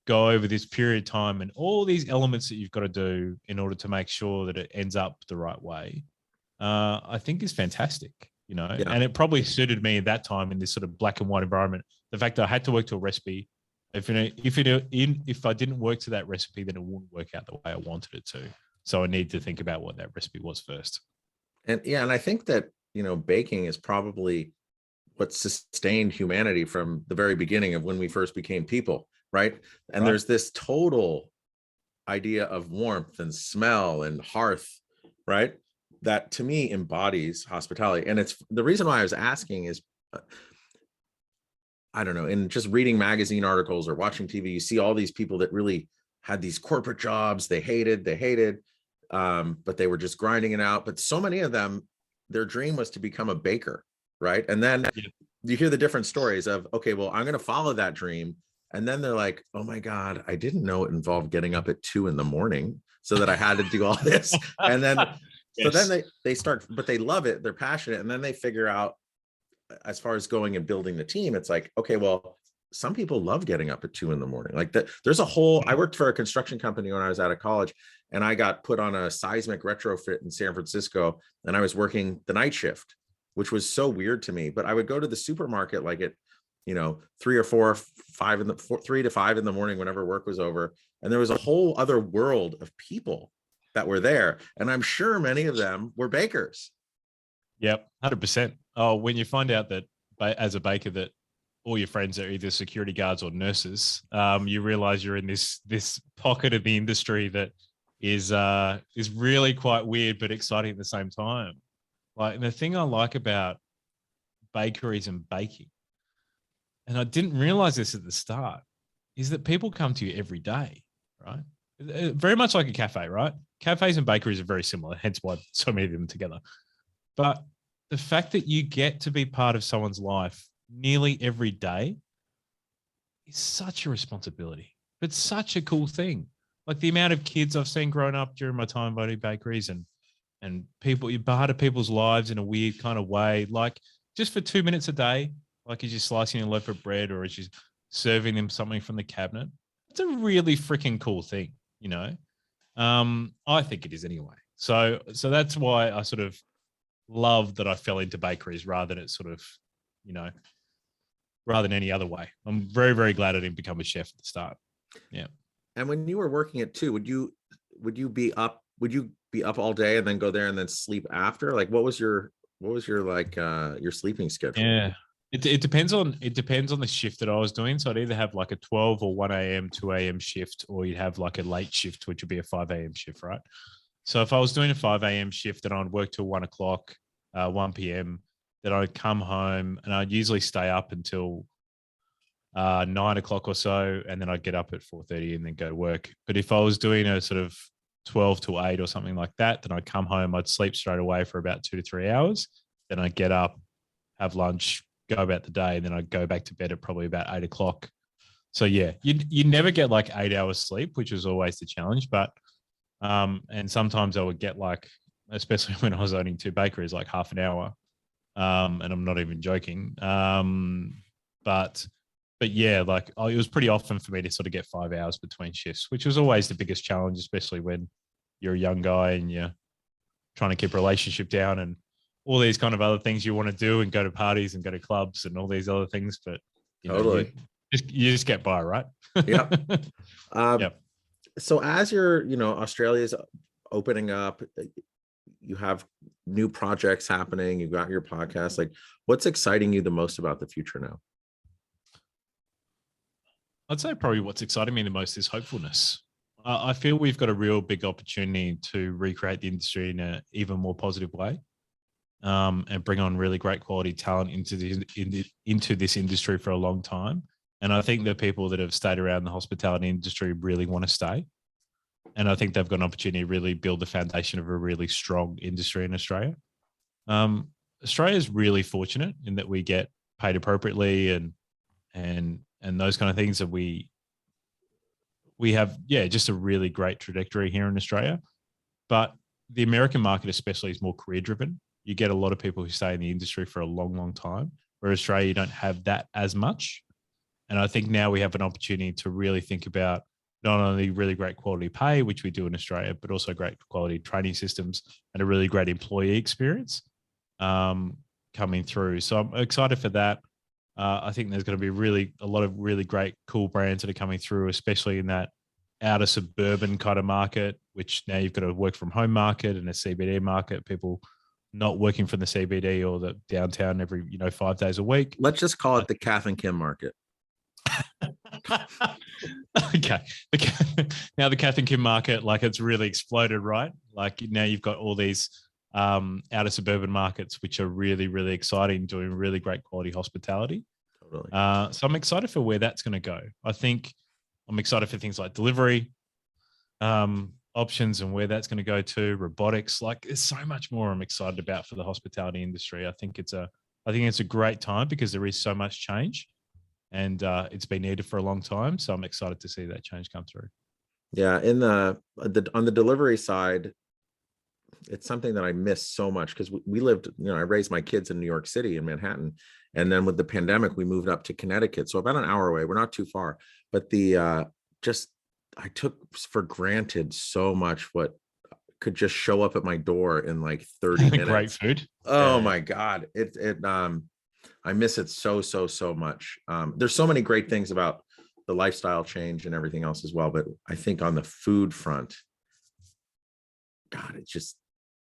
go over this period of time, and all these elements that you've got to do in order to make sure that it ends up the right way, I think is fantastic, Yeah. And it probably suited me at that time in this sort of black and white environment. The fact that I had to work to a recipe. If I didn't work to that recipe, then it wouldn't work out the way I wanted it to. So I need to think about what that recipe was first. And yeah, and I think that, baking is probably what sustained humanity from the very beginning of when we first became people, right? And Right. there's this total idea of warmth and smell and hearth, right? That to me embodies hospitality. And it's the reason why I was asking is, I don't know, in just reading magazine articles or watching TV, you see all these people that really had these corporate jobs they hated, but they were just grinding it out. But so many of them, their dream was to become a baker, right? And then Yeah. you hear the different stories of, okay, well, I'm going to follow that dream. And then they're like, oh my God, I didn't know it involved getting up at 2 a.m. so that I had to do all this. And then, so then Yes. they start, but they love it. They're passionate. And then they figure out, as far as going and building the team, it's like, okay, well, some people love getting up at 2 a.m. Like that, there's a whole, I worked for a construction company when I was out of college, and I got put on a seismic retrofit in San Francisco, and I was working the night shift, which was so weird to me. But I would go to the supermarket like at, 3 or 4, 5 3 to 5 in the morning, whenever work was over. And there was a whole other world of people that were there. And I'm sure many of them were bakers. Yep, 100%. Oh, when you find out that as a baker that all your friends are either security guards or nurses, you realize you're in this pocket of the industry that is really quite weird but exciting at the same time. Like, and the thing I like about bakeries and baking, and I didn't realize this at the start, is that people come to you every day, right? Very much like a cafe, right? Cafes and bakeries are very similar, hence why so many of them together. But the fact that you get to be part of someone's life nearly every day is such a responsibility, but such a cool thing. Like the amount of kids I've seen growing up during my time voting bakeries and people, you're part of people's lives in a weird kind of way. Like just for 2 minutes a day, like as you're slicing a loaf of bread or as you're serving them something from the cabinet. It's a really freaking cool thing, I think it is anyway. So that's why I sort of love that I fell into bakeries rather than it sort of, rather than any other way. I'm very, very glad I didn't become a chef at the start. Yeah. And when you were working at 2, would you be up all day and then go there and then sleep after? Like what was your like your sleeping schedule? Yeah. It depends on the shift that I was doing. So I'd either have like a 12 or 1 a.m., 2 a.m. shift, or you'd have like a late shift, which would be a 5 a.m. shift, right? So if I was doing a 5 a.m. shift, then I'd work till 1 o'clock, 1 p.m., then I'd come home and I'd usually stay up until 9 o'clock or so, and then I'd get up at 4:30 and then go to work. But if I was doing a sort of 12 to 8 or something like that, then I'd come home, I'd sleep straight away for about 2 to 3 hours. Then I'd get up, have lunch, go about the day, and then I'd go back to bed at probably about 8 o'clock. So yeah, you never get like 8 hours sleep, which was always the challenge. But and sometimes I would get like, especially when I was owning 2 bakeries, like half an hour. And I'm not even joking. But yeah, like it was pretty often for me to sort of get 5 hours between shifts, which was always the biggest challenge, especially when you're a young guy and you're trying to keep a relationship down and all these kind of other things you want to do and go to parties and go to clubs and all these other things. But Totally. You just get by, right? Yep. Yep. So as you're, Australia's opening up, you have new projects happening, you've got your podcast. Like what's exciting you the most about the future now? I'd say probably what's exciting me the most is hopefulness. I feel we've got a real big opportunity to recreate the industry in an even more positive way, and bring on really great quality talent into this industry for a long time. And I think the people that have stayed around the hospitality industry really want to stay. And I think they've got an opportunity to really build the foundation of a really strong industry in Australia. Australia is really fortunate in that we get paid appropriately and those kind of things that we have, just a really great trajectory here in Australia. But the American market especially is more career driven. You get a lot of people who stay in the industry for a long, long time, where Australia, you don't have that as much. And I think now we have an opportunity to really think about not only really great quality pay, which we do in Australia, but also great quality training systems and a really great employee experience coming through. So I'm excited for that. I think there's going to be a lot of really great, cool brands that are coming through, especially in that outer suburban kind of market, which now you've got a work from home market and a CBD market. People not working from the CBD or the downtown every 5 days a week. Let's just call it the Kath and Kim market. Okay. Now the Kath and Kim market, like, it's really exploded, right? Like, now you've got all these outer suburban markets, which are really, really exciting, doing really great quality hospitality. Totally. So I'm excited for where that's going to go. I think I'm excited for things like delivery options and where that's going to go to, robotics. Like, there's so much more I'm excited about for the hospitality industry. I think it's a great time because there is so much change, and it's been needed for a long time. So I'm excited to see that change come through. Yeah, on the delivery side, it's something that I miss so much because we lived, I raised my kids in New York City, in Manhattan, and then with the pandemic, we moved up to Connecticut, so about an hour away. We're not too far, but I took for granted so much what could just show up at my door in like 30 minutes. Great food. Oh my God, I miss it so much. There's so many great things about the lifestyle change and everything else as well, but I think on the food front, God, it's just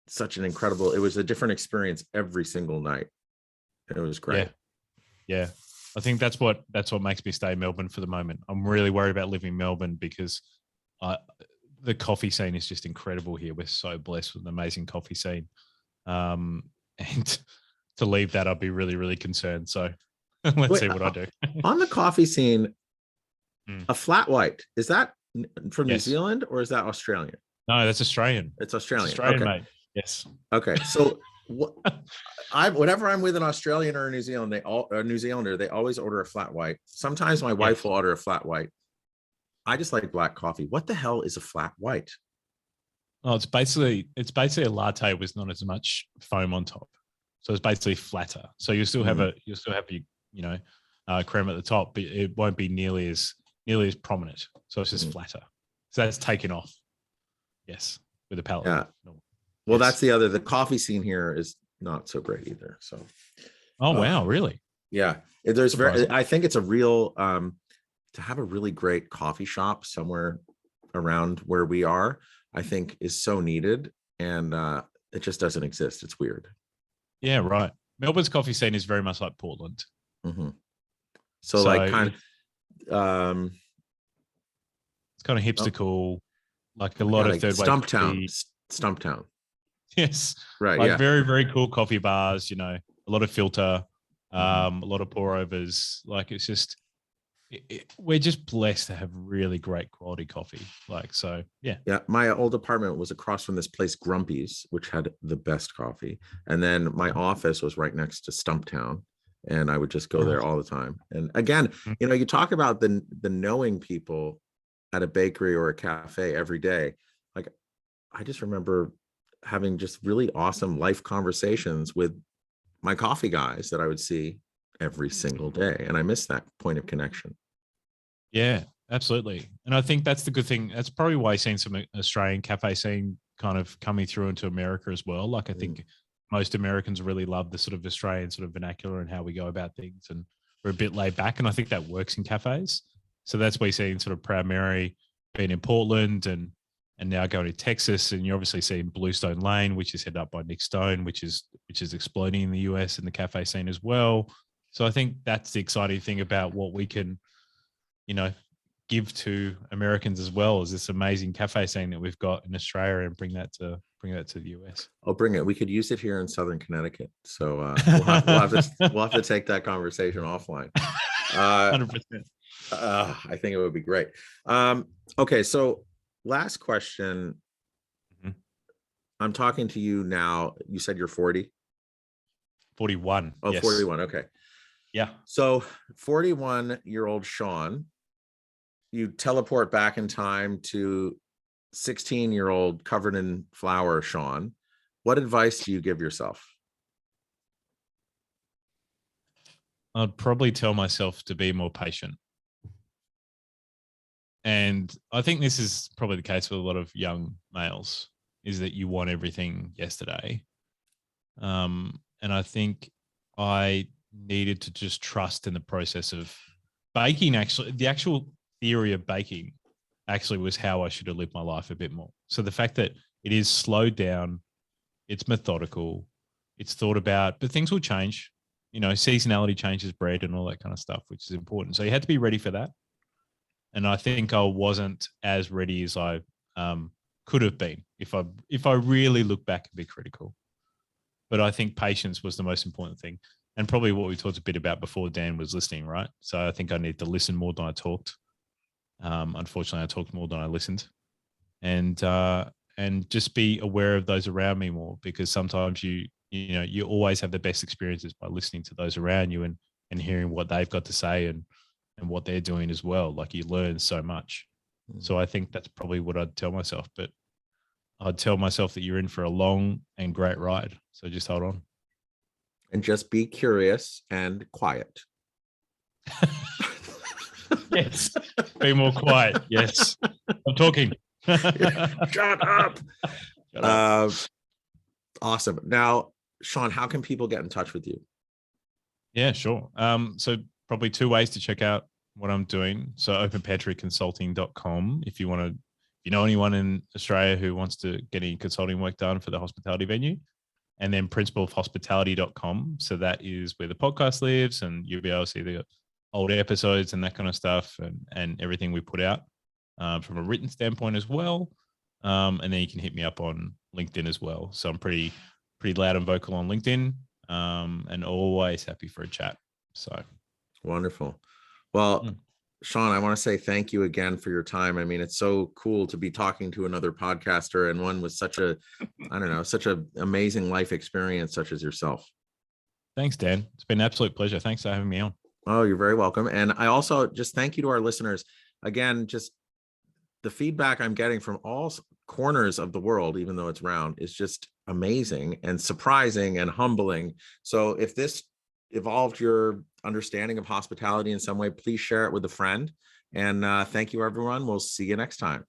such an incredible, it was a different experience every single night. It was great. Yeah. I think that's what makes me stay in Melbourne for the moment. I'm really worried about living in Melbourne because the coffee scene is just incredible here. We're so blessed with an amazing coffee scene. And to leave that, I'd be really, really concerned. So let's see what I do. On the coffee scene, a flat white, is that from New Zealand or is that Australian? No, that's Australian. It's Australian. It's Australian, okay. Mate. Yes. Okay. So whenever I'm with an Australian or a New Zealander, they always order a flat white. Sometimes my wife will order a flat white. I just like black coffee. What the hell is a flat white? Oh, it's basically a latte with not as much foam on top. So it's basically flatter. So you still have your creme at the top, but it won't be nearly as prominent. So it's just flatter. So that's taken off. Yes, with a palate. Yeah. Well, that's the coffee scene here is not so great either. So. Oh wow, really? Yeah, I think it's a real to have a really great coffee shop somewhere around where we are, I think is so needed, and it just doesn't exist. It's weird. Yeah, right. Melbourne's coffee scene is very much like Portland. Mm-hmm. So like kind of, it's kind of hipster cool, like a lot of third wave Stumptown. Yes, right. Like very, very cool coffee bars. A lot of filter, a lot of pour overs. Like it's just, we're just blessed to have really great quality coffee. Like so, yeah. Yeah, my old apartment was across from this place Grumpy's, which had the best coffee, and then my office was right next to Stumptown, and I would just go there all the time. And again, you talk about the knowing people at a bakery or a cafe every day. Like, I just remember having just really awesome life conversations with my coffee guys that I would see every single day. And I miss that point of connection. Yeah, absolutely. And I think that's the good thing. That's probably why you're seeing some Australian cafe scene kind of coming through into America as well. Like I think most Americans really love the sort of Australian sort of vernacular and how we go about things. And we're a bit laid back. And I think that works in cafes. So that's why you're seeing sort of Proud Mary being in Portland and now going to Texas. And you're obviously seeing Bluestone Lane, which is headed up by Nick Stone, which is exploding in the US and the cafe scene as well. So I think that's the exciting thing about what we can, give to Americans as well as this amazing cafe scene that we've got in Australia and bring that to the US. I'll bring it. We could use it here in Southern Connecticut. So we'll have to take that conversation offline. 100%. I think it would be great. Okay, so last question. I'm talking to you now. You said you're 40? 41. Oh, yes. 41. Okay. Yeah. So 41-year-old Shaun, you teleport back in time to 16-year-old covered in flour Shaun. What advice do you give yourself? I'd probably tell myself to be more patient. And I think this is probably the case with a lot of young males, is that you want everything yesterday. And I think I needed to just trust in the process of baking. Actually, the actual theory of baking actually was how I should have lived my life a bit more. So the fact that it is slowed down, it's methodical, it's thought about, but things will change. You know, seasonality changes bread and all that kind of stuff, which is important. So you had to be ready for that. And I think I wasn't as ready as I could have been if I really look back and be critical. But I think patience was the most important thing. And probably what we talked a bit about before Dan was listening, right? So I think I need to listen more than I talked. Unfortunately, I talked more than I listened. And just be aware of those around me more, because sometimes you always have the best experiences by listening to those around you and hearing what they've got to say and what they're doing as well. Like, you learn so much. So I think that's probably what I'd tell myself. But I'd tell myself that you're in for a long and great ride. So just hold on. And just be curious and quiet. Yes. Be more quiet. Yes. I'm talking. Shut up. Shut up. Awesome. Now, Shaun, how can people get in touch with you? Yeah, sure. So probably 2 ways to check out what I'm doing. So openpantryconsulting.com if you know anyone in Australia who wants to get any consulting work done for the hospitality venue. And then principleofhospitality.com. So that is where the podcast lives, and you'll be able to see the old episodes and that kind of stuff and everything we put out from a written standpoint as well. And then you can hit me up on LinkedIn as well. So I'm pretty loud and vocal on LinkedIn, and always happy for a chat. So wonderful. Well, Shaun, I want to say thank you again for your time. I mean, it's so cool to be talking to another podcaster, and one with such an amazing life experience such as yourself. Thanks, Dan. It's been an absolute pleasure. Thanks for having me on. Oh, you're very welcome. And I also just thank you to our listeners. Again, just the feedback I'm getting from all corners of the world, even though it's round, is just amazing and surprising and humbling. So if this evolved your understanding of hospitality in some way, please share it with a friend. And thank you, everyone. We'll see you next time.